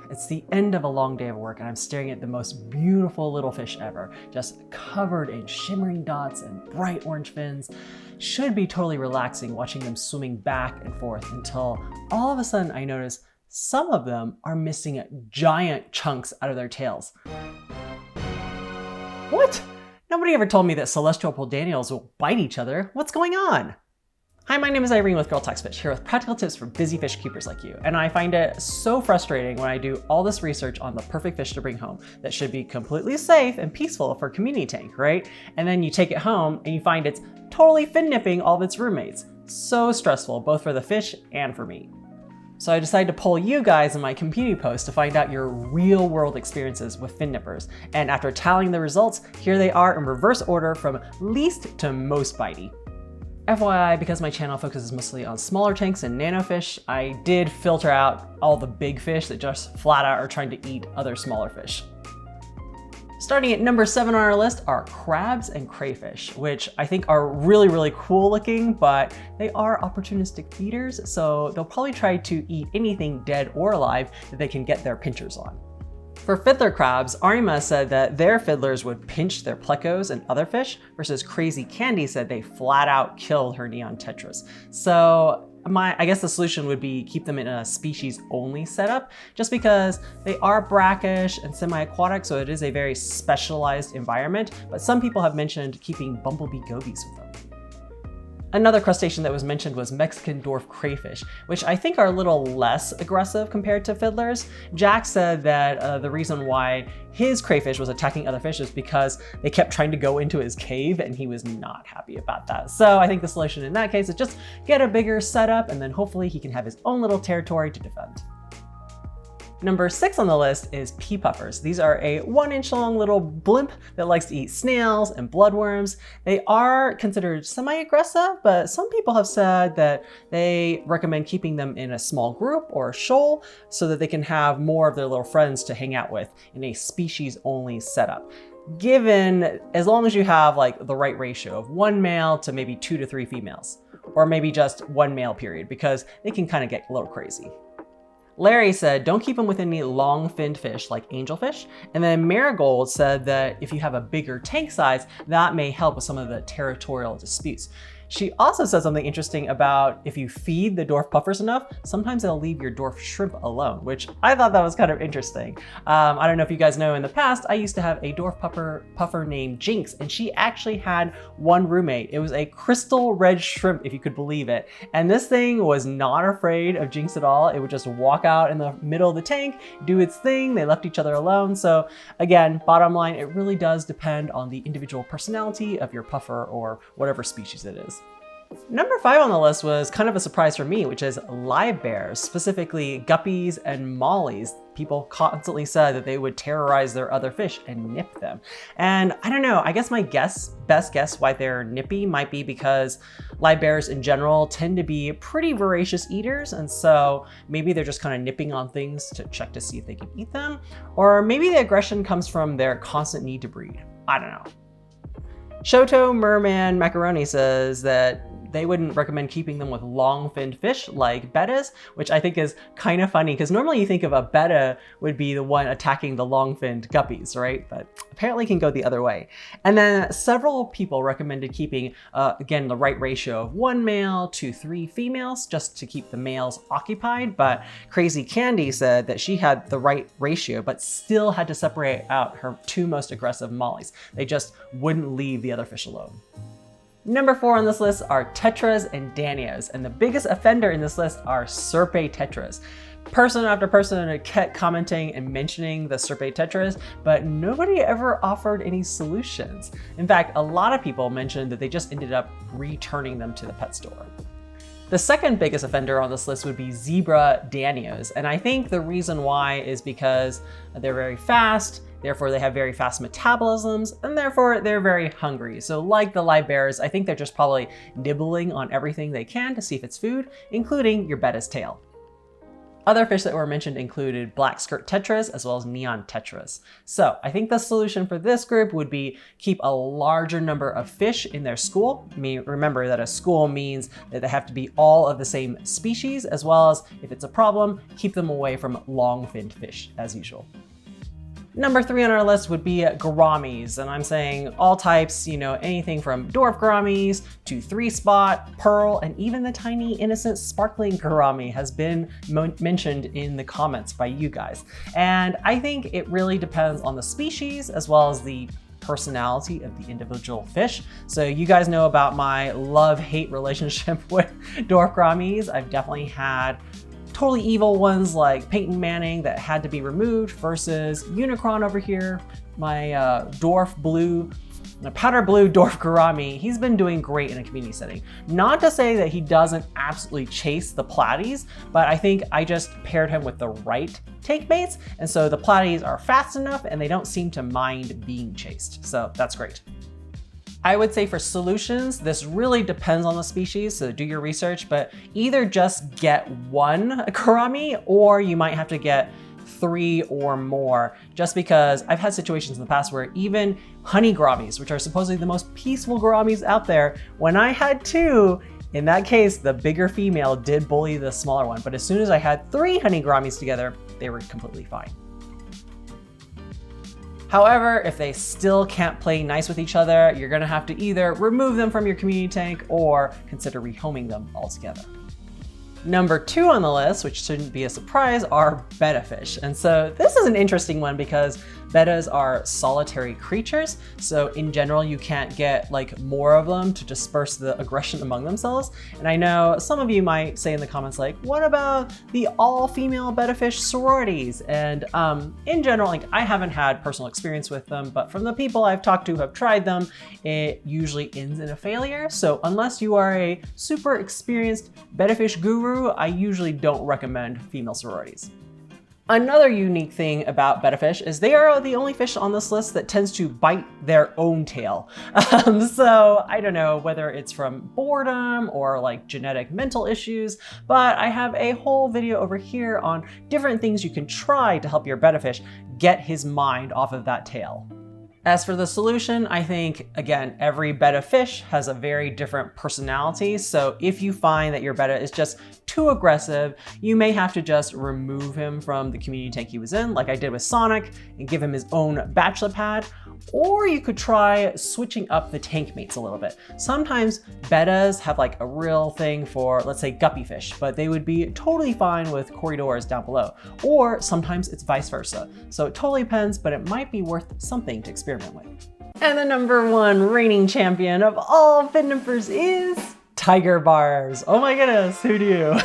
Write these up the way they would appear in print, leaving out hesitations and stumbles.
It's the end of a long day of work and I'm staring at the most beautiful little fish ever, just covered in shimmering dots and bright orange fins. Should be totally relaxing watching them swimming back and forth until all of a sudden I notice some of them are missing giant chunks out of their tails. What? Nobody ever told me that celestial pool danios will bite each other. What's going on? Hi, my name is Irene with girltalksfish, here with practical tips for busy fish keepers like you. And I find it so frustrating when I do all this research on the perfect fish to bring home that should be completely safe and peaceful for a community tank, right? And then you take it home and you find it's totally fin nipping all of its roommates. So stressful, both for the fish and for me. So I decided to poll you guys in my community post to find out your real world experiences with fin nippers. And after tallying the results, here they are in reverse order from least to most bitey. FYI, because my channel focuses mostly on smaller tanks and nano fish, I did filter out all the big fish that just flat out are trying to eat other smaller fish. Starting at number 7 on our list are crabs and crayfish, which I think are really, really cool looking, but they are opportunistic feeders, so they'll probably try to eat anything dead or alive that they can get their pinchers on. For fiddler crabs, Arima said that their fiddlers would pinch their plecos and other fish, versus Crazy Candy said they flat out killed her neon tetras. So I guess the solution would be keep them in a species only setup, just because they are brackish and semi-aquatic, so it is a very specialized environment, but some people have mentioned keeping bumblebee gobies with them. Another crustacean that was mentioned was Mexican dwarf crayfish, which I think are a little less aggressive compared to fiddlers. Jack said that the reason why his crayfish was attacking other fish is because they kept trying to go into his cave and he was not happy about that. So I think the solution in that case is just get a bigger setup and then hopefully he can have his own little territory to defend. Number 6 on the list is pea puffers. These are a 1-inch long little blimp that likes to eat snails and bloodworms. They are considered semi-aggressive, but some people have said that they recommend keeping them in a small group or a shoal so that they can have more of their little friends to hang out with in a species only setup. Given, as long as you have like the right ratio of 1 male to maybe 2 to 3 females, or maybe just 1 male period, because they can kind of get a little crazy. Larry said, don't keep them with any long-finned fish like angelfish. And then Marigold said that if you have a bigger tank size, that may help with some of the territorial disputes. She also said something interesting about if you feed the dwarf puffers enough, sometimes they'll leave your dwarf shrimp alone, which I thought that was kind of interesting. I don't know if you guys know, in the past, I used to have a dwarf puffer named Jinx, and she actually had one roommate. It was a crystal red shrimp, if you could believe it. And this thing was not afraid of Jinx at all. It would just walk out in the middle of the tank, do its thing. They left each other alone. So again, bottom line, it really does depend on the individual personality of your puffer or whatever species it is. Number 5 on the list was kind of a surprise for me, which is Livebearers, specifically guppies and mollies. People constantly said that they would terrorize their other fish and nip them. And I don't know, I guess my best guess why they're nippy might be because Livebearers in general tend to be pretty voracious eaters, and so maybe they're just kind of nipping on things to check to see if they can eat them. Or maybe the aggression comes from their constant need to breed. I don't know. Shoto Merman Macaroni says that they wouldn't recommend keeping them with long-finned fish like bettas, which I think is kind of funny because normally you think of a betta would be the one attacking the long-finned guppies, right? But apparently can go the other way. And then several people recommended keeping, again, the right ratio of 1 male to 3 females just to keep the males occupied. But Crazy Candy said that she had the right ratio, but still had to separate out her 2 most aggressive mollies. They just wouldn't leave the other fish alone. Number 4 on this list are Tetras and danios, and the biggest offender in this list are Serpe tetras. Person after person kept commenting and mentioning the Serpe tetras, but nobody ever offered any solutions. In fact, a lot of people mentioned that they just ended up returning them to the pet store. The second biggest offender on this list would be zebra danios, and I think the reason why is because they're very fast, therefore they have very fast metabolisms, and therefore they're very hungry. So like the Livebearers, I think they're just probably nibbling on everything they can to see if it's food, including your betta's tail. Other fish that were mentioned included black skirt tetras as well as neon tetras. So I think the solution for this group would be keep a larger number of fish in their school. I mean, remember that a school means that they have to be all of the same species, as well as if it's a problem, keep them away from long-finned fish as usual. Number 3 on our list would be Gouramis, and I'm saying all types, you know, anything from dwarf Gouramis to 3-spot, pearl, and even the tiny innocent sparkling Gourami has been mentioned in the comments by you guys. And I think it really depends on the species as well as the personality of the individual fish. So you guys know about my love-hate relationship with dwarf Gouramis. I've definitely had totally evil ones like Peyton Manning that had to be removed versus Unicron over here, my powder blue dwarf Gourami. He's been doing great in a community setting. Not to say that he doesn't absolutely chase the platies, but I think I just paired him with the right tank mates. And so the platies are fast enough and they don't seem to mind being chased. So that's great. I would say for solutions, this really depends on the species, so do your research, but either just get one Gourami or you might have to get 3 or more, just because I've had situations in the past where even honey Gouramis, which are supposedly the most peaceful Gouramis out there, when I had 2, in that case, the bigger female did bully the smaller one, but as soon as I had 3 honey Gouramis together, they were completely fine. However, if they still can't play nice with each other, you're gonna have to either remove them from your community tank or consider rehoming them altogether. Number 2 on the list, which shouldn't be a surprise, are betta fish. And so this is an interesting one because bettas are solitary creatures. So in general, you can't get like more of them to disperse the aggression among themselves. And I know some of you might say in the comments like, what about the all-female betta fish sororities? And in general, like I haven't had personal experience with them, but from the people I've talked to who have tried them, it usually ends in a failure. So unless you are a super experienced betta fish guru, I usually don't recommend female sororities. Another unique thing about betta fish is they are the only fish on this list that tends to bite their own tail. So I don't know whether it's from boredom or like genetic mental issues, but I have a whole video over here on different things you can try to help your betta fish get his mind off of that tail. As for the solution, I think, again, every betta fish has a very different personality. So if you find that your betta is just too aggressive, you may have to just remove him from the community tank he was in, like I did with Sonic, and give him his own bachelor pad. Or you could try switching up the tank mates a little bit. Sometimes bettas have like a real thing for, let's say, guppy fish, but they would be totally fine with corridors down below. Or sometimes it's vice versa. So it totally depends, but it might be worth something to experiment with. And the number 1 reigning champion of all fin nippers is tiger barbs. Oh my goodness, who knew?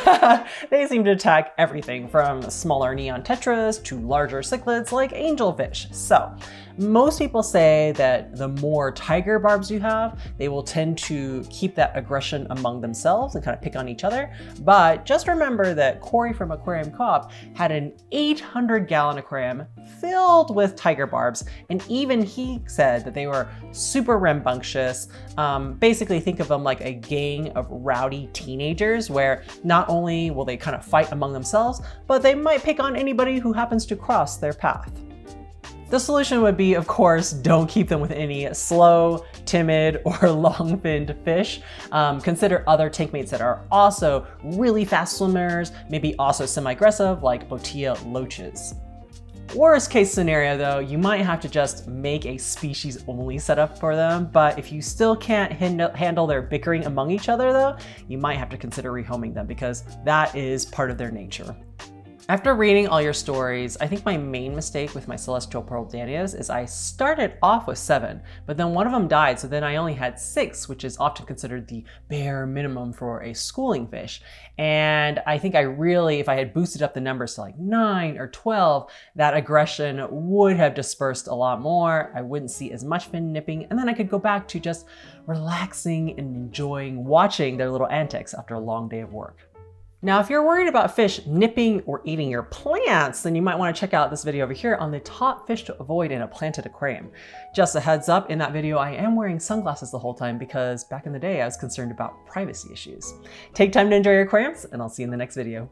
They seem to attack everything from smaller neon tetras to larger cichlids like angelfish. So most people say that the more tiger barbs you have, they will tend to keep that aggression among themselves and kind of pick on each other. But just remember that Corey from Aquarium Co-op had an 800-gallon aquarium filled with tiger barbs, and even he said that they were super rambunctious. Basically think of them like a gang of rowdy teenagers where not only will they kind of fight among themselves, but they might pick on anybody who happens to cross their path. The solution would be, of course, don't keep them with any slow, timid, or long-finned fish. Consider other tank mates that are also really fast swimmers, maybe also semi-aggressive like Bottia loaches. Worst case scenario though, you might have to just make a species only setup for them, but if you still can't handle their bickering among each other though, you might have to consider rehoming them because that is part of their nature. After reading all your stories, I think my main mistake with my celestial pearl danios is I started off with 7, but then one of them died, so then I only had 6, which is often considered the bare minimum for a schooling fish. And I think if I had boosted up the numbers to like 9 or 12, that aggression would have dispersed a lot more. I wouldn't see as much fin nipping, and then I could go back to just relaxing and enjoying watching their little antics after a long day of work. Now, if you're worried about fish nipping or eating your plants, then you might want to check out this video over here on the top fish to avoid in a planted aquarium. Just a heads up, in that video, I am wearing sunglasses the whole time because back in the day, I was concerned about privacy issues. Take time to enjoy your aquariums, and I'll see you in the next video.